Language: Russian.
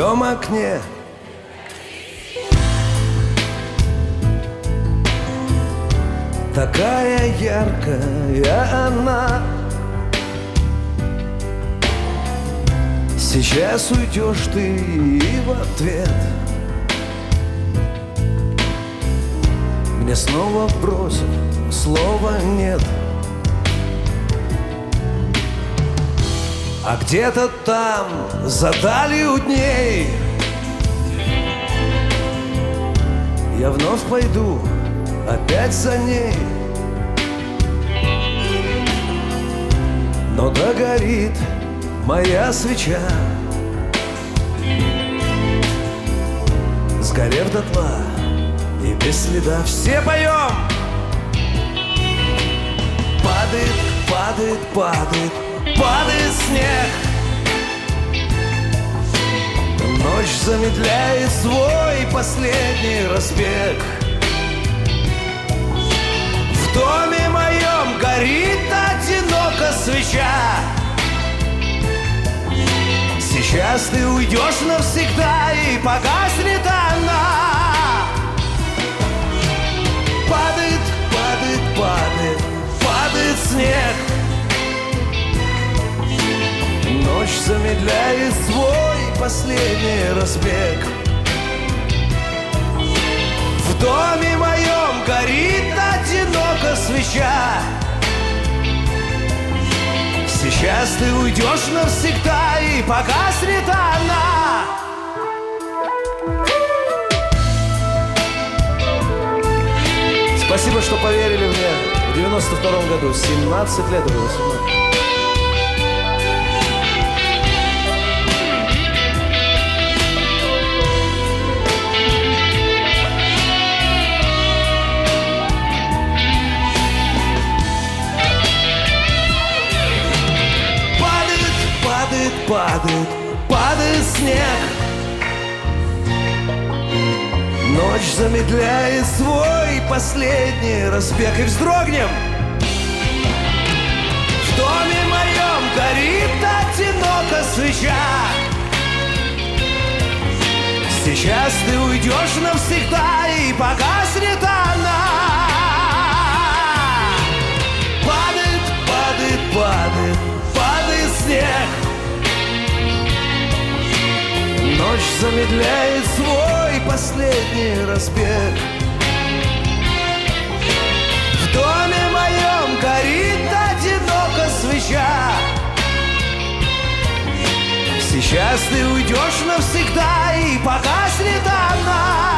твоем окне. Такая яркая она. Сейчас уйдешь ты и в ответ мне снова бросят, слова нет. А где-то там, за далью дней, я вновь пойду опять за ней. Но догорит моя свеча, сгорев дотла и без следа. Все поем! Падает, падает, падает, падает снег. Ночь замедляет свой последний разбег. В доме моем горит одиноко свеча. Сейчас ты уйдешь навсегда, и погаснет она. Падает, падает, падает, падает снег. Ночь замедляет свой последний разбег. В доме моем горит одиноко свеча. Сейчас ты уйдешь навсегда, и погаснет она. Спасибо, что поверили мне в 92-м году. 17 лет было. 17. Падает, падает снег. Ночь замедляет свой последний разбег. И вздрогнем. В доме моем горит одиноко свеча. Сейчас ты уйдешь навсегда, и погаснет она. Падает, падает, падает, падает снег. Ночь замедляет свой последний разбег. В доме моем горит одиноко свеча. Сейчас ты уйдешь навсегда, и погаснет она.